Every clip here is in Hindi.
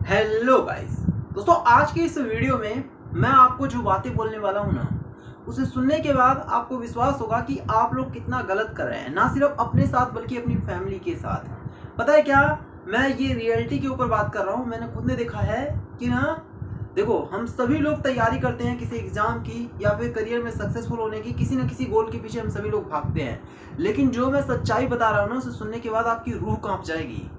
Hello guys. दोस्तों, आज के इस वीडियो में मैं आपको जो बातें बोलने वाला हूँ ना, उसे सुनने के बाद आपको विश्वास होगा कि आप लोग कितना गलत कर रहे हैं, ना सिर्फ अपने साथ बल्कि अपनी फैमिली के साथ। पता है क्या, मैं ये रियलिटी के ऊपर बात कर रहा हूँ। मैंने खुद ने देखा है कि ना, देखो, हम सभी लोग तैयारी करते हैं किसी एग्जाम की या फिर करियर में सक्सेसफुल होने की, किसी न किसी गोल के पीछे हम सभी लोग भागते हैं। लेकिन जो मैं सच्चाई बता रहा हूँ ना, उसे सुनने के बाद आपकी रूह कांप जाएगी।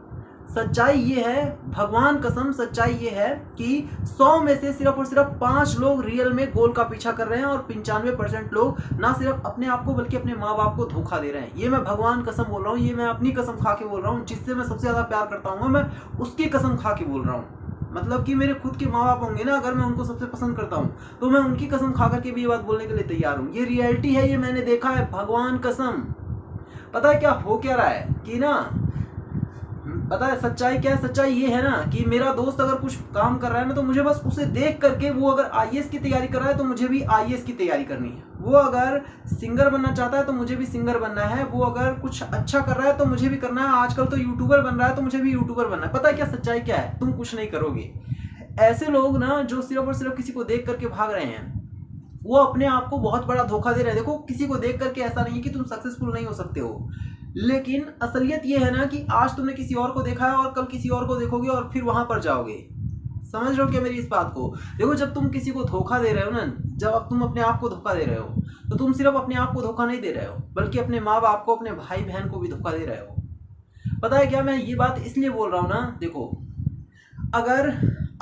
सच्चाई ये है, भगवान कसम सच्चाई ये है कि 100 में से सिर्फ और सिर्फ 5 लोग रियल में गोल का पीछा कर रहे हैं और 95% लोग ना सिर्फ अपने आप को बल्कि अपने माँ बाप को धोखा दे रहे हैं। ये मैं भगवान कसम बोल रहा हूँ, ये मैं अपनी कसम खा के बोल रहा हूँ। जिससे मैं सबसे ज्यादा प्यार करता हूँ मैं उसकी कसम खा के बोल रहा हूँ। मतलब कि मेरे खुद के माँ बाप होंगे ना, अगर मैं उनको सबसे पसंद करता हूँ तो मैं उनकी कसम खा करके भी ये बात बोलने के लिए तैयार हूँ। ये रियलिटी है, ये मैंने देखा है, भगवान कसम। पता है क्या हो क्या रहा है कि ना, पता है सच्चाई क्या है? सच्चाई ये है ना कि मेरा दोस्त अगर कुछ काम कर रहा है ना, तो मुझे बस उसे देख करके, वो अगर आईएएस की तैयारी कर रहा है तो मुझे भी आईएएस की तैयारी करनी है। वो अगर सिंगर बनना चाहता है तो मुझे भी सिंगर बनना है। वो अगर कुछ अच्छा कर रहा है तो मुझे भी करना है। आजकल तो यूट्यूबर बन रहा है तो मुझे भी यूट्यूबर बनना है। पता है क्या सच्चाई क्या है? तुम कुछ नहीं करोगे। ऐसे लोग ना जो सिर्फ और सिर्फ किसी को देख करके भाग रहे हैं, वो अपने आप को बहुत बड़ा धोखा दे रहे हैं। देखो, किसी को देख करके ऐसा नहीं है कि तुम सक्सेसफुल नहीं हो सकते हो, लेकिन असलियत ये है ना कि आज तुमने किसी और को देखा है और कल किसी और को देखोगे और फिर वहां पर जाओगे। समझ रहे हो क्या मेरी इस बात को? देखो, जब तुम किसी को धोखा दे रहे हो ना, जब तुम अपने आप को धोखा दे रहे हो, तो तुम सिर्फ अपने आप को धोखा नहीं दे रहे हो बल्कि अपने माँ बाप को, अपने भाई बहन को भी धोखा दे रहे हो। पता है क्या, मैं ये बात इसलिए बोल रहा हूँ ना, देखो, अगर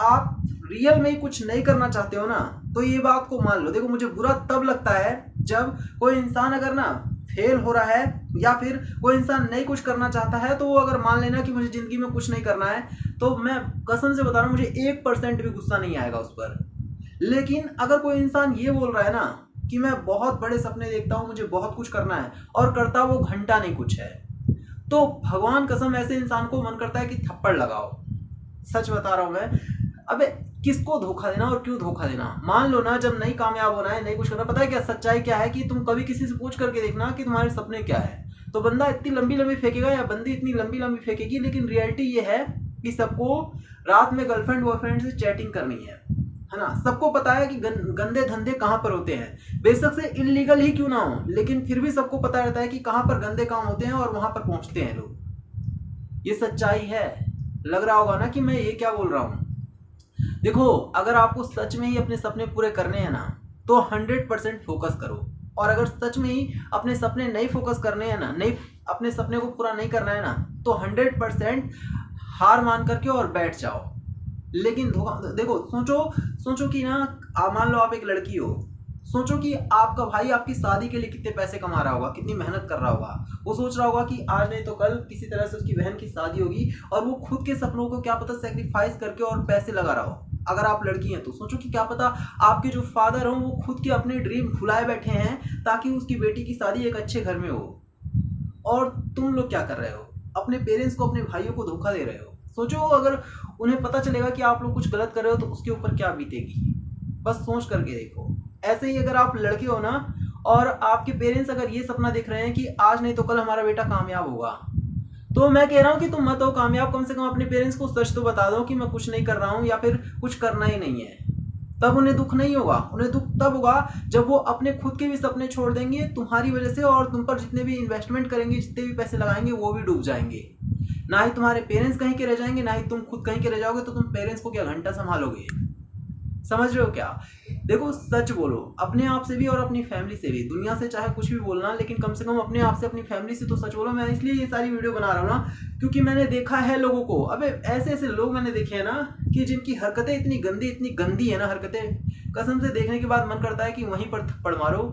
आप रियल में ही कुछ नहीं करना चाहते हो ना, तो ये बात को मान लो। देखो, मुझे बुरा तब लगता है जब कोई इंसान अगर ना फेल हो रहा है या फिर कोई इंसान नहीं कुछ करना चाहता है, तो वो अगर मान लेना कि मुझे जिंदगी में कुछ नहीं करना है, तो मैं कसम से बता रहा हूँ, मुझे 1% भी गुस्सा नहीं आएगा उस पर। लेकिन अगर कोई इंसान ये बोल रहा है ना कि मैं बहुत बड़े सपने देखता हूँ, मुझे बहुत कुछ करना है, और करता वो घंटा नहीं कुछ है, तो भगवान कसम ऐसे इंसान को मन करता है कि थप्पड़ लगाओ। सच बता रहा हूं मैं। अबे, किसको धोखा देना और क्यों धोखा देना? मान लो ना, जब नहीं कामयाब होना है, नहीं कुछ करना, पता है क्या सच्चाई क्या है कि तुम कभी किसी से पूछ करके देखना कि तुम्हारे सपने क्या है, तो बंदा इतनी लंबी लंबी फेंकेगा या बंदी इतनी लंबी लंबी फेंकेगी। लेकिन रियलिटी ये है कि सबको रात में गर्लफ्रेंड बॉयफ्रेंड से चैटिंग करनी है ना। सबको पता है कि गंदे धंधे कहाँ पर होते हैं, बेशक से इलीगल ही क्यों ना हो, लेकिन फिर भी सबको पता रहता है कि कहाँ पर गंदे काम होते हैं और वहां पर पहुंचते हैं लोग। ये सच्चाई है। लग रहा होगा ना कि मैं ये क्या बोल रहा हूं। देखो, अगर आपको सच में ही अपने सपने पूरे करने हैं ना, तो 100% फोकस करो। और अगर सच में ही अपने सपने नहीं फोकस करने हैं ना, नहीं, अपने सपने को पूरा नहीं करना है ना, तो 100% हार मान करके और बैठ जाओ। लेकिन देखो, सोचो सोचो कि ना, मान लो आप एक लड़की हो, सोचो कि आपका भाई आपकी शादी के लिए कितने पैसे कमा रहा होगा, कितनी मेहनत कर रहा होगा। वो सोच रहा होगा कि आज नहीं तो कल किसी तरह से उसकी बहन की शादी होगी, और वो खुद के सपनों को क्या पता सेक्रीफाइस करके और पैसे लगा रहा हो। अगर आप लड़की हैं तो सोचो कि क्या पता आपके जो फादर हो वो खुद के अपने ड्रीम भुलाए बैठे हैं ताकि उसकी बेटी की शादी एक अच्छे घर में हो, और तुम लोग क्या कर रहे हो? अपने पेरेंट्स को, अपने भाइयों को धोखा दे रहे हो। सोचो, अगर उन्हें पता चलेगा कि आप लोग कुछ गलत कर रहे हो तो उसके ऊपर क्या बीतेगी। बस सोच करके देखो। ऐसे ही अगर आप लड़के हो ना, और आपके पेरेंट्स अगर ये सपना देख रहे हैं कि आज नहीं तो कल हमारा बेटा कामयाब होगा, तो मैं कह रहा हूं कि तुम मत हो कामयाब, कम से कम अपने पेरेंट्स को सच तो बता दो कि मैं कुछ नहीं कर रहा हूं या फिर कुछ करना ही नहीं है। तब उन्हें दुख नहीं होगा। उन्हें दुख तब होगा जब वो अपने खुद के भी सपने छोड़ देंगे तुम्हारी वजह से, और तुम पर जितने भी इन्वेस्टमेंट करेंगे, जितने भी पैसे लगाएंगे, वो भी डूब जाएंगे। ना ही तुम्हारे पेरेंट्स कहीं के रह जाएंगे, ना ही तुम खुद कहीं के रह जाओगे। तो तुम पेरेंट्स को क्या घंटा संभालोगे? समझ रहे हो क्या? देखो, सच बोलो, अपने आप से भी और अपनी फैमिली से भी। दुनिया से चाहे कुछ भी बोलना, लेकिन कम से कम अपने आप से, अपनी फैमिली से तो सच बोलो। मैं इसलिए ये सारी वीडियो बना रहा हूँ ना, क्योंकि मैंने देखा है लोगों को। अबे, ऐसे ऐसे लोग मैंने देखे हैं ना कि जिनकी हरकतें इतनी गंदी है ना, हरकतें कसम से देखने के बाद मन करता है कि वहीं पर थप्पड़ मारो।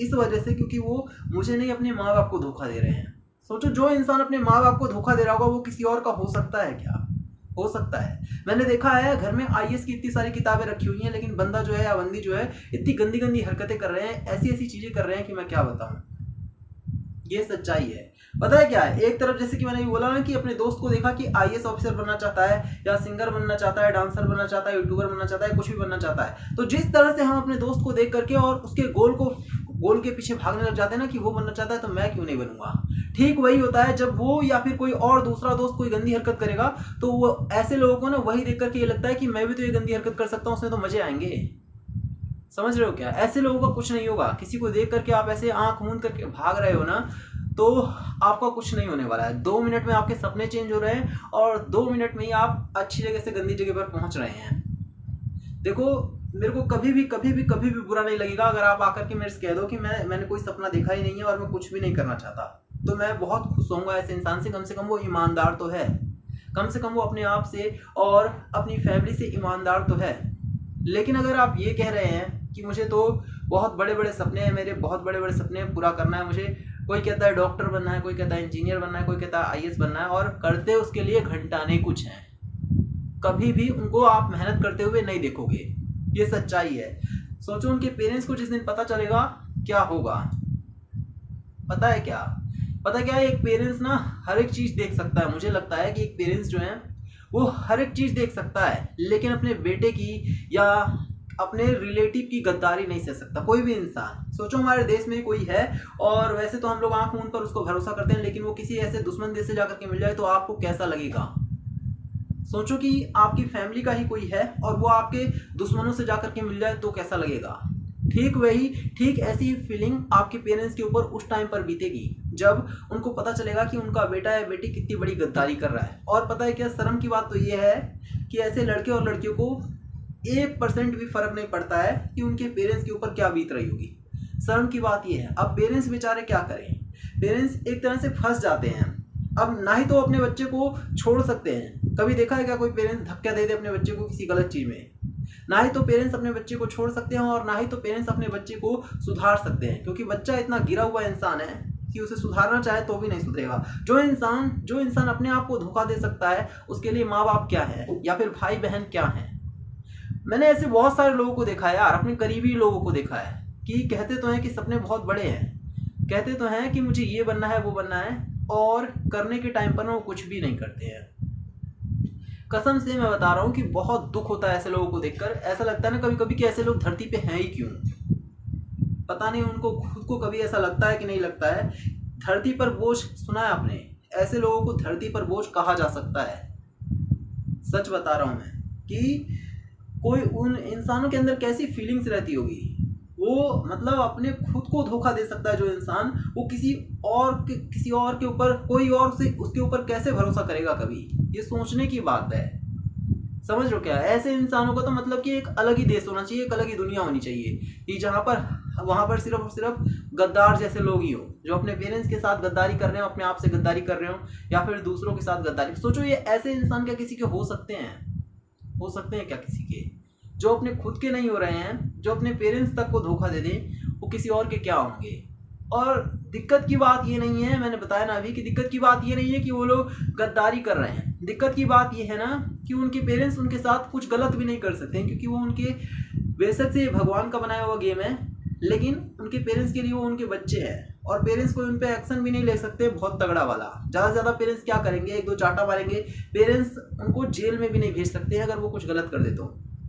इस वजह से, क्योंकि वो मुझे नहीं, अपने माँ बाप को धोखा दे रहे हैं। सोचो, जो इंसान अपने माँ बाप को धोखा दे रहा होगा वो किसी और का हो सकता है क्या? हो सकता है। मैंने देखा है, घर में आईएएस की इतनी सारी किताबें रखी हुई हैं, लेकिन बंदा जो है या बंदी जो है इतनी गंदी गंदी हरकतें कर रहे हैं, ऐसी ऐसी चीजें कर रहे हैं कि मैं क्या बताऊं। ये सच्चाई है। पता है क्या है, एक तरफ जैसे कि मैंने भी बोला ना कि अपने दोस्त को देखा कि आईएएस ऑफिसर बनना चाहता है, या सिंगर बनना चाहता है, डांसर बनना चाहता है, यूट्यूबर बनना चाहता है, कुछ भी बनना चाहता है, तो जिस तरह से हम अपने दोस्त को देख करके और उसके गोल के पीछे भागने लग जाते हैं ना कि वो बनना चाहता है तो मैं क्यों नहीं बनूंगा, ठीक वही होता है जब वो या फिर कोई और दूसरा दोस्त कोई गंदी हरकत करेगा तो वो ऐसे लोगों को ना वही देख करके ये लगता है कि मैं भी तो ये गंदी हरकत कर सकता हूँ, उसमें तो मजे आएंगे। समझ रहे हो क्या? ऐसे लोगों का कुछ नहीं होगा। किसी को देख करके आप ऐसे आंख मूंद करके भाग रहे हो ना, तो आपका कुछ नहीं होने वाला है। 2 मिनट में आपके सपने चेंज हो रहे हैं और 2 मिनट में ही आप अच्छी जगह से गंदी जगह पर पहुंच रहे हैं। देखो, मेरे को कभी भी बुरा नहीं लगेगा अगर आप आकर के मेरे से कह दो कि मैंने कोई सपना देखा ही नहीं है और मैं कुछ भी नहीं करना चाहता, तो मैं बहुत खुश होऊंगा ऐसे इंसान से। कम से कम वो ईमानदार तो है, कम से कम वो अपने आप से और अपनी फैमिली से ईमानदार तो है। लेकिन अगर आप ये कह रहे हैं कि मुझे तो बहुत बड़े बड़े सपने हैं, मेरे बहुत बड़े बड़े सपने पूरा करना है, मुझे कोई कहता है डॉक्टर बनना है, कोई कहता है इंजीनियर बनना है, कोई कहता है आईएएस बनना है, और करते उसके लिए घंटाने कुछ हैं, कभी भी उनको आप मेहनत करते हुए नहीं देखोगे। ये सच्चाई है। सोचो उनके पेरेंट्स को जिस दिन पता चलेगा क्या होगा। पता है क्या? एक पेरेंट्स ना हर एक चीज देख सकता है। मुझे लगता है कि एक पेरेंट्स जो है वो हर एक चीज देख सकता है, लेकिन अपने बेटे की या अपने रिलेटिव की गद्दारी नहीं सह सकता कोई भी इंसान। सोचो हमारे देश में कोई है और वैसे तो हम लोग आंख मूंद कर उसको भरोसा करते हैं, लेकिन वो किसी ऐसे दुश्मन देश से जाकर के मिल जाए तो आपको कैसा लगेगा? सोचो कि आपकी फैमिली का ही कोई है और वो आपके दुश्मनों से जाकर के मिल जाए तो कैसा लगेगा? ठीक ऐसी फीलिंग आपके पेरेंट्स के ऊपर उस टाइम पर बीतेगी जब उनको पता चलेगा कि उनका बेटा या बेटी कितनी बड़ी गद्दारी कर रहा है। और पता है क्या, शर्म की बात तो ये है कि ऐसे लड़के और लड़कियों को 1% भी फर्क नहीं पड़ता है कि उनके पेरेंट्स के ऊपर क्या बीत रही होगी। शर्म की बात ये है। अब पेरेंट्स बेचारे क्या करें? पेरेंट्स एक तरह से फंस जाते हैं। अब ना ही तो अपने बच्चे को छोड़ सकते हैं। कभी देखा है क्या कोई पेरेंट्स धक्का दे दे अपने बच्चे को किसी गलत चीज में? ना ही तो पेरेंट्स अपने बच्चे को छोड़ सकते हैं और ना ही तो पेरेंट्स अपने बच्चे को सुधार सकते हैं, क्योंकि बच्चा इतना गिरा हुआ इंसान है कि उसे सुधारना चाहे तो भी नहीं सुधरेगा। जो इंसान अपने आप को धोखा दे सकता है उसके लिए माँ बाप क्या है या फिर भाई बहन क्या है? मैंने ऐसे बहुत सारे लोगों को देखा है यार, अपने करीबी लोगों को देखा है कि कहते तो हैं कि सपने बहुत बड़े हैं, कहते तो हैं कि मुझे ये बनना है वो बनना है, और करने के टाइम पर ना वो कुछ भी नहीं करते हैं। कसम से मैं बता रहा हूँ कि बहुत दुख होता है ऐसे लोगों को देखकर। ऐसा लगता है ना कभी कभी कि ऐसे लोग धरती पे हैं ही क्यों? पता नहीं उनको खुद को कभी ऐसा लगता है कि नहीं लगता है। धरती पर बोझ सुना है आपने? ऐसे लोगों को धरती पर बोझ कहा जा सकता है। सच बता रहा हूँ मैं कि कोई उन इंसानों के अंदर कैसी फीलिंग्स रहती होगी। वो मतलब अपने खुद को धोखा दे सकता है जो इंसान, वो किसी और के ऊपर, कोई और से उसके ऊपर कैसे भरोसा करेगा कभी? ये सोचने की बात है। समझ लो क्या? ऐसे इंसानों को तो मतलब कि एक अलग ही देश होना चाहिए, एक अलग ही दुनिया होनी चाहिए कि जहाँ पर वहाँ पर सिर्फ और सिर्फ गद्दार जैसे लोग ही हो, जो अपने पेरेंट्स के साथ गद्दारी कर रहे हो, अपने आप से गद्दारी कर रहे हो, या फिर दूसरों के साथ गद्दारी। सोचो ये ऐसे इंसान क्या किसी के हो सकते हैं? हो सकते हैं क्या किसी के? जो अपने खुद के नहीं हो रहे हैं, जो अपने पेरेंट्स तक को धोखा दे दें, वो किसी और के क्या होंगे? और दिक्कत की बात ये नहीं है, मैंने बताया ना अभी कि दिक्कत की बात ये नहीं है कि वो लोग गद्दारी कर रहे हैं। दिक्कत की बात ये है ना कि उनके पेरेंट्स उनके साथ कुछ गलत भी नहीं कर सकते हैं, क्योंकि वो उनके, बेशक से भगवान का बनाया हुआ गेम है, लेकिन उनके पेरेंट्स के लिए वो उनके बच्चे हैं और पेरेंट्स को उन पे एक्शन भी नहीं ले सकते बहुत तगड़ा वाला। ज़्यादा से ज़्यादा पेरेंट्स क्या करेंगे? 1-2 चाटा मारेंगे। पेरेंट्स उनको जेल में भी नहीं भेज सकते हैं अगर वो कुछ गलत कर दे तो।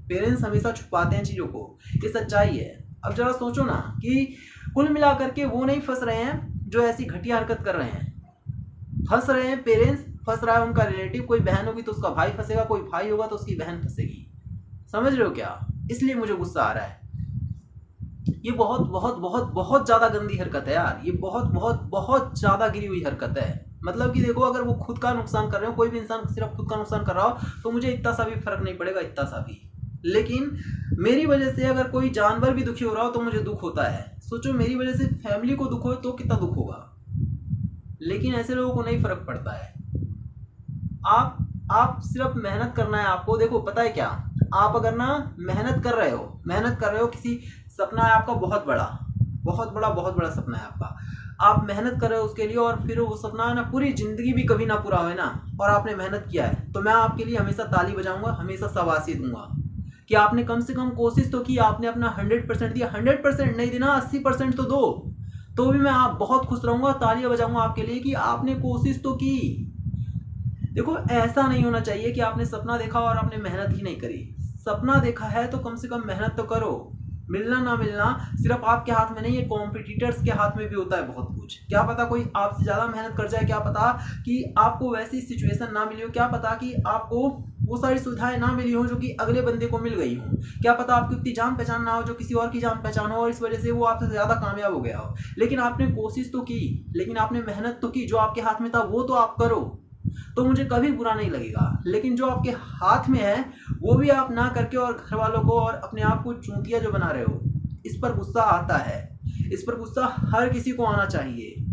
पेरेंट्स हमेशा छुपाते हैं चीज़ों को, ये सच्चाई है। अब जरा सोचो ना कि कुल मिलाकर के वो नहीं फंस रहे हैं जो ऐसी घटिया हरकत कर रहे हैं, फंस रहे हैं पेरेंट्स, फंस रहा है उनका रिलेटिव। कोई बहन होगी तो उसका भाई फंसेगा, कोई भाई होगा तो उसकी बहन फंसेगी। समझ रहे हो क्या? इसलिए मुझे गुस्सा आ रहा है। ये बहुत बहुत बहुत बहुत ज़्यादा गंदी हरकत है यार। ये बहुत बहुत बहुत ज़्यादा गिरी हुई हरकत है। मतलब कि देखो, अगर वो खुद का नुकसान कर रहे हो, कोई भी इंसान सिर्फ खुद का नुकसान कर रहा हो, तो मुझे इतना सा भी फर्क नहीं पड़ेगा, इतना सा भी। लेकिन मेरी वजह से अगर कोई जानवर भी दुखी हो रहा हो तो मुझे दुख होता है। सोचो मेरी वजह से फैमिली को दुख हो तो कितना दुख होगा। लेकिन ऐसे लोगों को नहीं फर्क पड़ता है। आप सिर्फ मेहनत करना है आपको। देखो पता है क्या, आप अगर ना मेहनत कर रहे हो, किसी सपना है आपका बहुत बड़ा सपना है आपका, आप मेहनत कर रहे हो उसके लिए, और फिर वो सपना है ना पूरी जिंदगी भी कभी ना पूरा हुए ना, और आपने मेहनत किया है, तो मैं आपके लिए हमेशा ताली बजाऊंगा, हमेशा शाबाशी दूंगा कि आपने कम से कम कोशिश तो की, आपने अपना 100% दिया। 100% नहीं देना, 80% तो दो, तो भी मैं आप बहुत खुश रहूंगा, तालियां बजाऊंगा आपके लिए कि आपने कोशिश तो की। देखो ऐसा नहीं होना चाहिए कि आपने सपना देखा और आपने मेहनत ही नहीं करी। सपना देखा है तो कम से कम मेहनत तो करो। मिलना ना मिलना सिर्फ आपके हाथ में नहीं है, कॉम्पिटिटर्स के हाथ में भी होता है बहुत कुछ। क्या पता कोई आपसे ज़्यादा मेहनत कर जाए, क्या पता कि आपको वैसी सिचुएशन ना मिली हो, क्या पता कि आपको वो सारी सुविधाएं ना मिली हो जो कि अगले बंदे को मिल गई हो, क्या पता आपकी उतनी जान पहचान ना हो जो किसी और की जान पहचान हो और इस वजह से वो आपसे ज़्यादा कामयाब हो गया हो। लेकिन आपने कोशिश तो की, लेकिन आपने मेहनत तो की, जो आपके हाथ में था वो तो आप करो, तो मुझे कभी बुरा नहीं लगेगा। लेकिन जो आपके हाथ में है वो भी आप ना करके और घर वालों को और अपने आप को चूतिया जो बना रहे हो, इस पर गुस्सा आता है। इस पर गुस्सा हर किसी को आना चाहिए।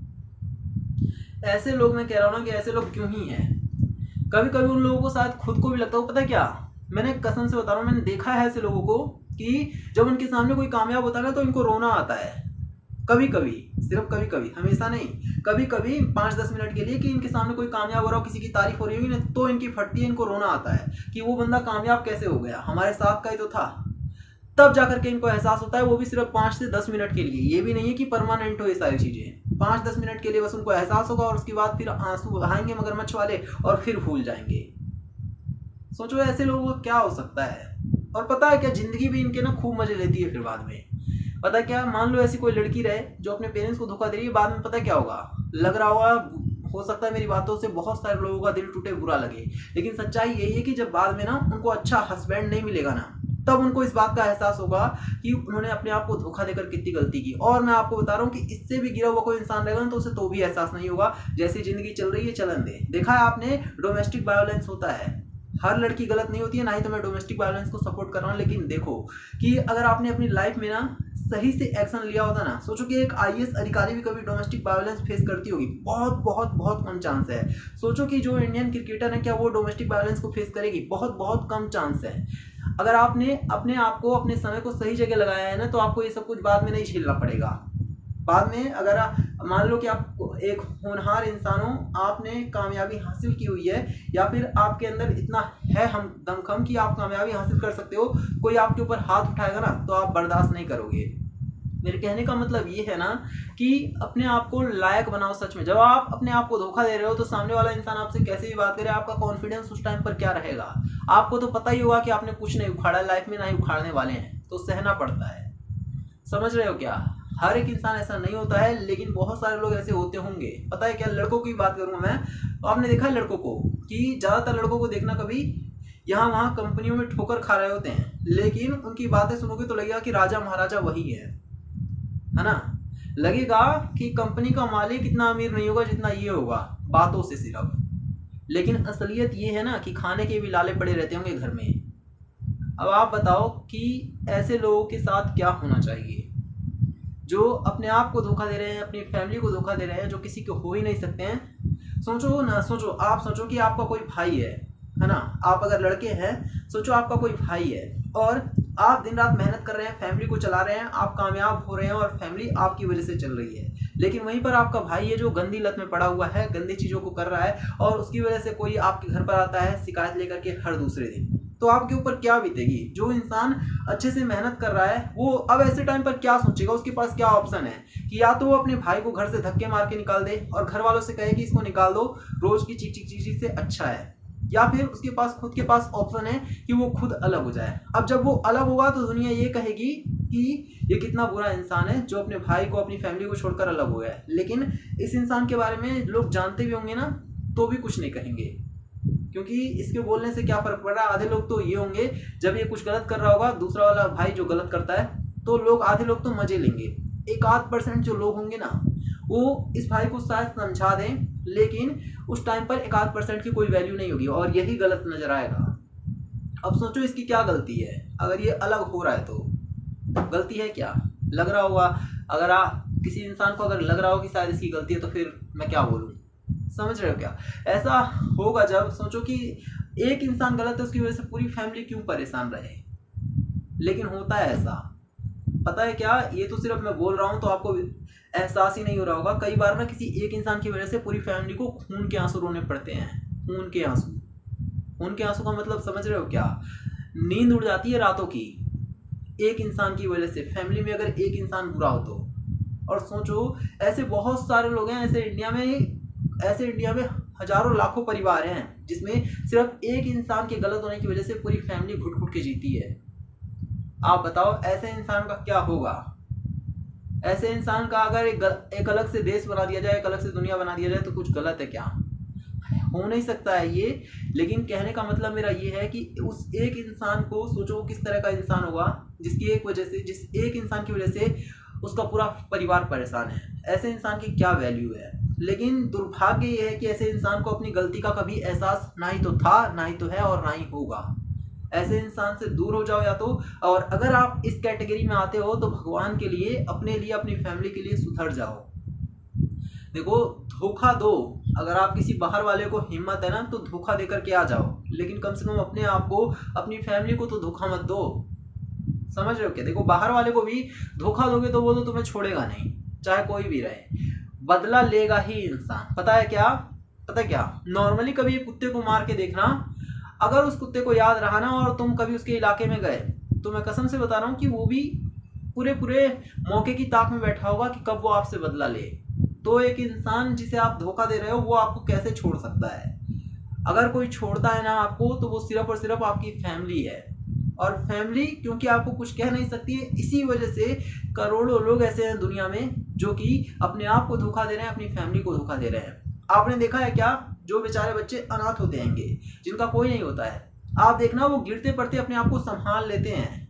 ऐसे लोग, मैं कह रहा हूँ ना कि ऐसे लोग क्यों ही हैं। कभी कभी उन लोगों को शायद खुद को भी लगता है, पता है क्या, मैंने कसम से बता रहा हूँ, मैंने देखा है ऐसे लोगों को कि जब उनके सामने कोई कामयाब होता है ना तो इनको रोना आता है। कभी कभी, सिर्फ कभी कभी, हमेशा नहीं, कभी कभी 5-10 मिनट के लिए कि इनके सामने कोई कामयाब हो रहा हो, किसी की तारीफ हो रही होगी ना, तो इनकी फटती है, इनको रोना आता है कि वो बंदा कामयाब कैसे हो गया, हमारे साथ का ही तो था। तब जाकर के इनको एहसास होता है, वो भी सिर्फ 5 से 10 मिनट के लिए। ये भी नहीं है कि परमानेंट हो ये सारी चीज़ें, 5-10 मिनट के लिए बस उनको एहसास होगा और उसके बाद फिर आंसू बहाएंगे मगरमच्छ वाले और फिर भूल जाएंगे। सोचो ऐसे लोगों का क्या हो सकता है। और पता है क्या, जिंदगी भी इनके ना खूब मजे लेती है फिर बाद में। पता है क्या, मान लो ऐसी कोई लड़की रहे जो अपने पेरेंट्स को धोखा दे रही है, बाद में पता है क्या होगा, लग रहा होगा, हो सकता है मेरी बातों से बहुत सारे लोगों का दिल टूटे, बुरा लगे, लेकिन सच्चाई यही है कि जब बाद में ना उनको अच्छा हस्बैंड नहीं मिलेगा ना, तब उनको इस बात का एहसास होगा कि उन्होंने अपने आप को धोखा देकर कितनी गलती की। और मैं आपको बता रहा हूँ कि इससे भी गिरा हुआ कोई इंसान रहेगा ना तो उसे तो भी एहसास नहीं होगा। जैसी जिंदगी चल रही है चलन दे। देखा है आपने, डोमेस्टिक वायलेंस होता है, हर लड़की गलत नहीं होती है, ना ही तो मैं डोमेस्टिक वायलेंस को सपोर्ट कर रहा हूँ, लेकिन देखो कि अगर आपने अपनी लाइफ में ना सही से एक्शन लिया होता ना, सोचो कि एक आईएएस अधिकारी भी कभी डोमेस्टिक वायलेंस फेस करती होगी, बहुत बहुत बहुत कम चांस है। सोचो कि जो इंडियन क्रिकेटर है, क्या वो डोमेस्टिक वायलेंस को फेस करेगी, बहुत बहुत कम चांस है। अगर आपने अपने आप को, अपने समय को सही जगह लगाया है ना, तो आपको ये सब कुछ बाद में नहीं झेलना पड़ेगा। बाद में अगर मान लो कि आप एक होनहार इंसान हो, आपने कामयाबी हासिल की हुई है, या फिर आपके अंदर इतना है हम दमखम कि आप कामयाबी हासिल कर सकते हो, कोई आपके ऊपर हाथ उठाएगा ना तो आप बर्दाश्त नहीं करोगे। मेरे कहने का मतलब ये है ना कि अपने आप को लायक बनाओ सच में। जब आप अपने आप को धोखा दे रहे हो तो सामने वाला इंसान आपसे कैसे भी बात करे, आपका कॉन्फिडेंस उस टाइम पर क्या रहेगा। आपको तो पता ही होगा कि आपने कुछ नहीं उखाड़ा लाइफ में, ना ही उखाड़ने वाले हैं, तो सहना पड़ता है। समझ रहे हो क्या। हर एक इंसान ऐसा नहीं होता है, लेकिन बहुत सारे लोग ऐसे होते होंगे। पता है क्या, लड़कों की बात करूंगा मैं, तो आपने देखा है लड़कों को कि ज़्यादातर लड़कों को देखना कभी यहाँ वहाँ कंपनियों में ठोकर खा रहे होते हैं, लेकिन उनकी बातें सुनोगे तो लगेगा कि राजा महाराजा वही है ना। लगेगा कि कंपनी का मालिक इतना अमीर नहीं होगा जितना ये होगा बातों से सिर्फ, लेकिन असलियत ये है ना कि खाने के भी लाले पड़े रहते होंगे घर में। अब आप बताओ कि ऐसे लोगों के साथ क्या होना चाहिए, जो अपने आप को धोखा दे रहे हैं, अपनी फैमिली को धोखा दे रहे हैं, जो किसी को हो ही नहीं सकते हैं। सोचो ना, सोचो, आप सोचो कि आपका कोई भाई है ना, आप अगर लड़के हैं, सोचो आपका कोई भाई है और आप दिन रात मेहनत कर रहे हैं, फैमिली को चला रहे हैं, आप कामयाब हो रहे हैं और फैमिली आपकी वजह से चल रही है। लेकिन वहीं पर आपका भाई है जो गंदी लत में पड़ा हुआ है, गंदी चीज़ों को कर रहा है, और उसकी वजह से कोई आपके घर पर आता है शिकायत लेकर के हर दूसरे दिन, तो आपके ऊपर क्या बीतेगी। जो इंसान अच्छे से मेहनत कर रहा है वो अब ऐसे टाइम पर क्या सोचेगा, उसके पास क्या ऑप्शन है कि या तो वो अपने भाई को घर से धक्के मार के निकाल दे और घर वालों से कहे कि इसको निकाल दो, रोज की चिक चिक चिक से अच्छा है, या फिर उसके पास खुद के पास ऑप्शन है कि वो खुद अलग हो जाए। अब जब वो अलग होगा तो दुनिया ये कहेगी कि ये कितना बुरा इंसान है जो अपने भाई को, अपनी फैमिली को छोड़कर अलग हो गया है। लेकिन इस इंसान के बारे में लोग जानते भी होंगे ना तो भी कुछ नहीं कहेंगे, क्योंकि इसके बोलने से क्या फर्क पड़ रहा है। आधे लोग तो ये होंगे जब ये कुछ गलत कर रहा होगा, दूसरा वाला भाई जो गलत करता है, तो लोग, आधे लोग तो मजे लेंगे। 1-8% जो लोग होंगे ना वो इस भाई को शायद समझा दें, लेकिन उस टाइम पर 1-8% की कोई वैल्यू नहीं होगी और यही गलत नजर आएगा। अब सोचो इसकी क्या गलती है, अगर ये अलग हो रहा है तो गलती है क्या, लग रहा होगा। अगर किसी इंसान को अगर लग रहा हो कि शायद इसकी गलती है तो फिर मैं क्या बोलूँ। समझ रहे हो क्या, ऐसा होगा जब सोचो कि एक इंसान गलत है, उसकी वजह से पूरी फैमिली क्यों परेशान रहे। लेकिन होता है ऐसा, पता है क्या, ये तो सिर्फ मैं बोल रहा हूँ तो आपको एहसास ही नहीं हो रहा होगा। कई बार ना किसी एक इंसान की वजह से पूरी फैमिली को खून के आंसू रोने पड़ते हैं। खून के आंसू, खून के आंसू का मतलब समझ रहे हो क्या, नींद उड़ जाती है रातों की एक इंसान की वजह से, फैमिली में अगर एक इंसान बुरा हो तो। और सोचो ऐसे बहुत सारे लोग हैं, ऐसे इंडिया में हजारों लाखों परिवार हैं जिसमें सिर्फ एक इंसान के गलत होने की वजह से पूरी फैमिली घुट घुट के जीती है। आप बताओ ऐसे इंसान का क्या होगा? ऐसे इंसान का अगर एक अलग से देश बना दिया जाए, एक अलग से दुनिया बना दिया जाए तो कुछ गलत है क्या? हो नहीं सकता है ये। लेकिन कहने का मतलब मेरा ये है कि उस एक इंसान को सोचो किस तरह का इंसान होगा जिस एक इंसान की वजह से उसका पूरा परिवार परेशान है। ऐसे इंसान की क्या वैल्यू है? लेकिन दुर्भाग्य ये है कि ऐसे इंसान को अपनी गलती का कभी एहसास ना ही तो था, ना ही तो है और ना ही होगा। ऐसे इंसान से दूर हो जाओ या तो, और अगर आप इस कैटेगरी में आते हो तो भगवान के लिए, अपने लिए, अपनी फैमिली के लिए सुधर जाओ। देखो, धोखा दो, अगर आप किसी बाहर वाले को हिम्मत है ना तो धोखा देकर के आ जाओ, लेकिन कम से कम अपने आप को, अपनी फैमिली को तो धोखा मत दो। समझ रहे हो क्या? देखो, बाहर वाले को भी धोखा दोगे तो वो तो तुम्हें छोड़ेगा नहीं, चाहे कोई भी रहे, बदला लेगा ही इंसान। पता है क्या, नॉर्मली कभी एक कुत्ते को मार के देखना, अगर उस कुत्ते को याद रहा ना और तुम कभी उसके इलाके में गए तो मैं कसम से बता रहा हूँ कि वो भी पूरे मौके की ताक में बैठा होगा कि कब वो आपसे बदला ले। तो एक इंसान जिसे आप धोखा दे रहे हो वो आपको कैसे छोड़ सकता है? अगर कोई छोड़ता है ना आपको तो वो सिर्फ और सिर्फ आपकी फैमिली है। और फैमिली क्योंकि आपको कुछ कह नहीं सकती है, इसी वजह से करोड़ों लोग ऐसे हैं दुनिया में जो कि अपने आप को धोखा दे रहे हैं, अपनी फैमिली को धोखा दे रहे हैं। आपने देखा है क्या, जो बेचारे बच्चे अनाथ होते हैंगे, जिनका कोई नहीं होता है, आप देखना वो गिरते पड़ते अपने आप को संभाल लेते हैं,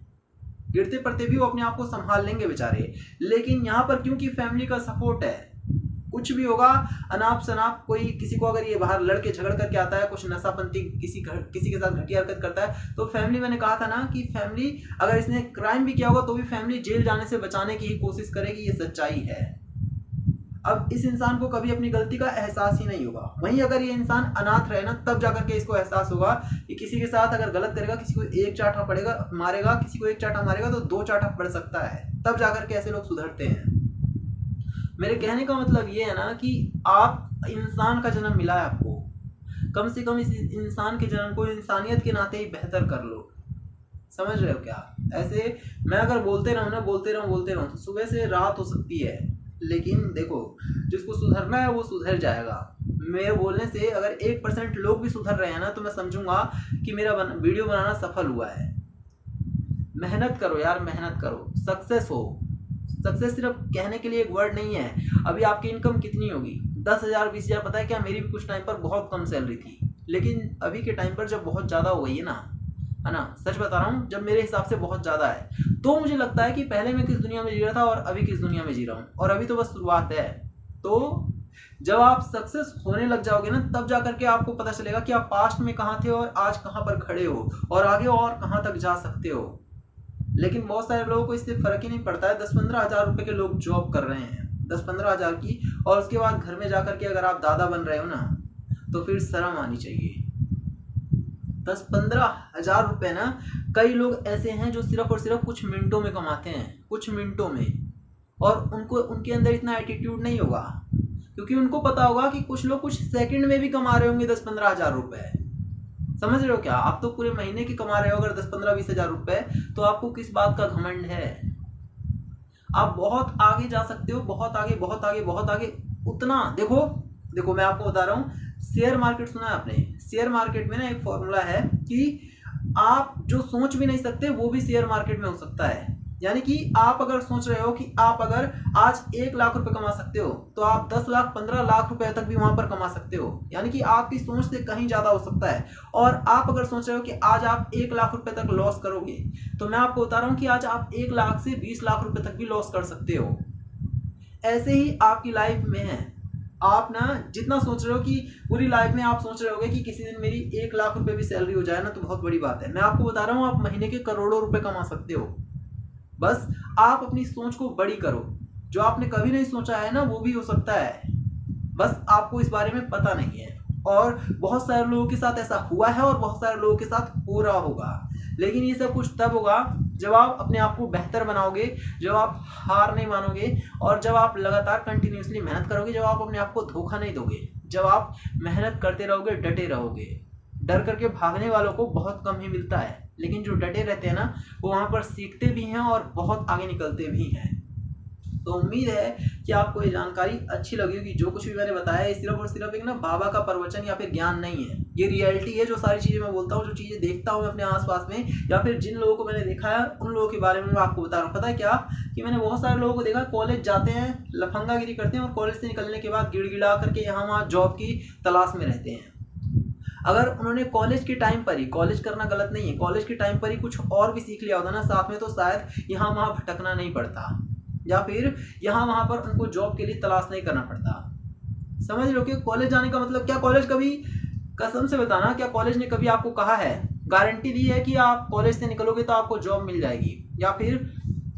गिरते पड़ते भी वो अपने आप को संभाल लेंगे बेचारे। लेकिन यहाँ पर क्योंकि फैमिली का सपोर्ट है, कुछ भी होगा, अनाप शनाप कोई किसी को अगर ये बाहर लड़के झगड़ करके आता है, कुछ नशापंथी किसी के साथ घटिया हरकत करता है, तो फैमिली, मैंने कहा था ना कि फैमिली, अगर इसने क्राइम भी किया होगा तो भी फैमिली जेल जाने से बचाने की ही कोशिश करेगी। ये सच्चाई है। अब इस इंसान को कभी अपनी गलती का एहसास ही नहीं होगा। वहीं अगर ये इंसान अनाथ रहे ना, तब जाकर के इसको एहसास होगा कि किसी के साथ अगर गलत करेगा, किसी को एक चाटा पड़ेगा, मारेगा, किसी को एक चाटा मारेगा तो दो चाटा पड़ सकता है, तब जाकर के ऐसे लोग सुधरते हैं। मेरे कहने का मतलब ये है ना कि आप, इंसान का जन्म मिला है आपको, कम से कम इस इंसान के जन्म को इंसानियत के नाते ही बेहतर कर लो। समझ रहे हो क्या? ऐसे मैं अगर बोलते रहूँ तो सुबह से रात हो सकती है, लेकिन देखो, जिसको सुधरना है वो सुधर जाएगा। मेरे बोलने से अगर 1% लोग भी सुधर रहे हैं ना तो मैं समझूंगा कि मेरा वीडियो बनाना सफल हुआ है। मेहनत करो यार, मेहनत करो, सक्सेस हो। सक्सेस सिर्फ कहने के लिए एक वर्ड नहीं है। अभी आपकी इनकम कितनी होगी? 10,000 20,000। पता है क्या, मेरी भी कुछ टाइम पर बहुत कम सैलरी थी, लेकिन अभी के टाइम पर जब बहुत ज़्यादा हो गई है ना, सच बता रहा हूँ, जब मेरे हिसाब से बहुत ज़्यादा है, तो मुझे लगता है कि पहले मैं किस दुनिया में जी रहा था और अभी किस दुनिया में जी रहा हूँ, और अभी तो बस शुरुआत है। तो जब आप सक्सेस होने लग जाओगे ना, तब जाकर के आपको पता चलेगा कि आप पास्ट में कहाँ थे और आज कहाँ पर खड़े हो, और आगे और कहाँ तक जा सकते हो। लेकिन बहुत सारे लोगों को इससे फर्क ही नहीं पड़ता है। 10-15 हज़ार रुपए के लोग जॉब कर रहे हैं, 10-15 हज़ार की, और उसके बाद घर में जाकर के अगर आप दादा बन रहे हो ना तो फिर शर्म आनी चाहिए। 10-15 हज़ार रुपए ना, कई लोग ऐसे हैं जो सिर्फ और सिर्फ कुछ मिनटों में कमाते हैं, कुछ मिनटों में, और उनके अंदर इतना एटीट्यूड नहीं होगा, क्योंकि उनको पता होगा कि कुछ लोग कुछ सेकंड में भी कमा रहे होंगे 10-15 हज़ार रुपए। समझ रहे हो क्या? आप तो पूरे महीने की कमा रहे हो अगर 10-15-20 हज़ार रुपए, तो आपको किस बात का घमंड है? आप बहुत आगे जा सकते हो, बहुत आगे, बहुत आगे, बहुत आगे। उतना देखो मैं आपको बता रहा हूँ, शेयर मार्केट सुना है आपने? शेयर मार्केट में ना एक फॉर्मूला है कि आप जो सोच भी नहीं सकते वो भी शेयर मार्केट में हो सकता है। यानी कि आप अगर सोच रहे हो कि आप अगर आज 1 लाख रुपए कमा सकते हो, तो आप 10 लाख 15 लाख रुपए तक भी वहां पर कमा सकते हो। यानी कि आपकी सोच से कहीं ज्यादा हो सकता है। और आप अगर सोच रहे हो कि आज आप 1 लाख रुपए तक लॉस करोगे, तो मैं आपको बता रहा हूँ कि आज आप 1 लाख से 20 लाख रुपए तक भी लॉस कर सकते हो। ऐसे ही आपकी लाइफ में है। आप ना जितना सोच रहे हो कि पूरी लाइफ में आप सोच रहे होगे कि किसी दिन मेरी 1 लाख रुपए भी सैलरी हो जाए ना, तो बहुत बड़ी बात है। मैं आपको बता रहा हूँ, आप महीने के करोड़ों रुपए कमा सकते हो। बस आप अपनी सोच को बड़ी करो। जो आपने कभी नहीं सोचा है ना, वो भी हो सकता है, बस आपको इस बारे में पता नहीं है। और बहुत सारे लोगों के साथ ऐसा हुआ है और बहुत सारे लोगों के साथ हो रहा होगा। लेकिन ये सब कुछ तब होगा जब आप अपने आप को बेहतर बनाओगे, जब आप हार नहीं मानोगे, और जब आप लगातार कंटिन्यूसली मेहनत करोगे, जब आप अपने आप को धोखा नहीं दोगे, जब आप मेहनत करते रहोगे, डटे रहोगे। डर करके भागने वालों को बहुत कम ही मिलता है, लेकिन जो डटे रहते हैं ना, वो वहाँ पर सीखते भी हैं और बहुत आगे निकलते भी हैं। तो उम्मीद है कि आपको ये जानकारी अच्छी लगी होगी। जो कुछ भी मैंने बताया ये सिर्फ और सिर्फ एक ना बाबा का प्रवचन या फिर ज्ञान नहीं है, ये रियलिटी है। जो सारी चीज़ें मैं बोलता हूँ, जो चीज़ें देखता हूँ मैं अपने आसपास में, या फिर जिन लोगों को मैंने देखा है उन लोगों के बारे में मैं आपको बता रहा हूँ। पता है क्या कि मैंने बहुत सारे लोगों को देखा, कॉलेज जाते हैं, लफंगागिरी करते हैं और कॉलेज से निकलने के बाद गिड़गिड़ा करके यहाँ वहाँ जॉब की तलाश में रहते हैं। अगर उन्होंने कॉलेज के टाइम पर ही, कॉलेज करना गलत नहीं है, कॉलेज के टाइम पर ही कुछ और भी सीख लिया होता ना साथ में, तो शायद यहाँ वहाँ भटकना नहीं पड़ता, या फिर यहाँ वहाँ पर उनको जॉब के लिए तलाश नहीं करना पड़ता। समझ लो कि कॉलेज जाने का मतलब क्या, कॉलेज कभी, कसम से बताना, क्या कॉलेज ने कभी आपको कहा है, गारंटी दी है कि आप कॉलेज से निकलोगे तो आपको जॉब मिल जाएगी? या फिर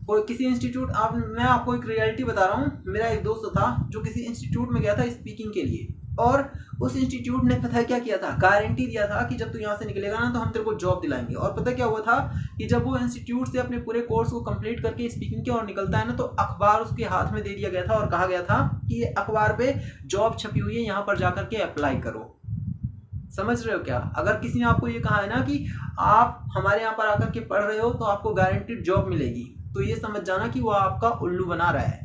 कोई किसी इंस्टीट्यूट, मैं आपको एक रियलिटी बता रहा हूँ। मेरा एक दोस्त था जो किसी इंस्टीट्यूट में गया था स्पीकिंग के लिए, और उस इंस्टीट्यूट ने पता है क्या किया था, गारंटी दिया था कि जब तू यहाँ से निकलेगा ना तो हम तेरे को जॉब दिलाएंगे। और पता क्या हुआ था कि जब वो इंस्टीट्यूट से अपने पूरे कोर्स को कंप्लीट करके स्पीकिंग के और निकलता है ना, तो अखबार उसके हाथ में दे दिया गया था और कहा गया था कि ये अखबार पे जॉब छपी हुई है, यहाँ पर जाकर के अप्लाई करो। समझ रहे हो क्या? अगर किसी ने आपको ये कहा है ना कि आप हमारे यहाँ पर आकर के पढ़ रहे हो तो आपको गारंटीड जॉब मिलेगी, तो ये समझ जाना कि वो आपका उल्लू बना रहा है।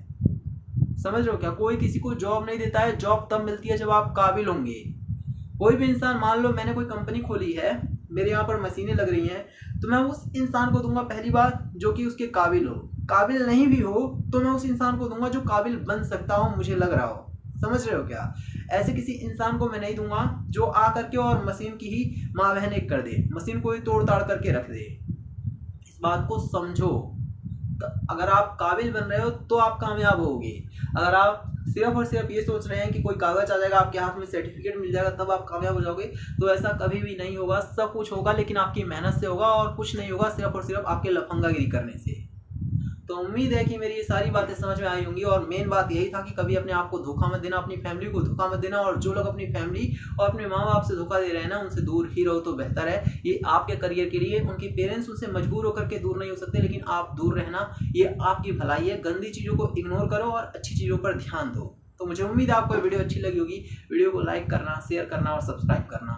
समझ रहे हो क्या? कोई किसी को जॉब नहीं देता है, जॉब तब मिलती है जब आप काबिल होंगे। कोई भी इंसान, मान लो मैंने कोई कंपनी खोली है, मेरे यहाँ पर मशीनें लग रही हैं, तो मैं उस इंसान को दूंगा पहली बार जो कि उसके काबिल हो। काबिल नहीं भी हो तो मैं उस इंसान को दूंगा जो काबिल बन सकता हो, मुझे लग रहा हो। समझ रहे हो क्या? ऐसे किसी इंसान को मैं नहीं दूंगा जो आ करके और मशीन की ही माँ बहन एक कर दे, मशीन को ही तोड़ ताड़ करके रख दे। इस बात को समझो। तो अगर आप काबिल बन रहे हो तो आप कामयाब होगे। अगर आप सिर्फ और सिर्फ ये सोच रहे हैं कि कोई कागज आ जाएगा आपके हाथ में, सर्टिफिकेट मिल जाएगा तब आप कामयाब हो जाओगे, तो ऐसा कभी भी नहीं होगा। सब कुछ होगा लेकिन आपकी मेहनत से होगा, और कुछ नहीं होगा सिर्फ और सिर्फ आपके लफंगागिरी करने से। तो उम्मीद है कि मेरी ये सारी बातें समझ में आई होंगी, और मेन बात यही था कि कभी अपने आप को धोखा मत देना, अपनी फैमिली को धोखा मत देना, और जो लोग अपनी फैमिली और अपने माँ बाप से धोखा दे रहे हैं ना, उनसे दूर ही रहो तो बेहतर है। ये आपके करियर के लिए, उनके पेरेंट्स उनसे मजबूर होकर के दूर नहीं हो सकते, लेकिन आप दूर रहना, ये आपकी भलाई है। गंदी चीज़ों को इग्नोर करो और अच्छी चीज़ों पर ध्यान दो। तो मुझे उम्मीद है आपको वीडियो अच्छी लगी होगी। वीडियो को लाइक करना, शेयर करना और सब्सक्राइब करना।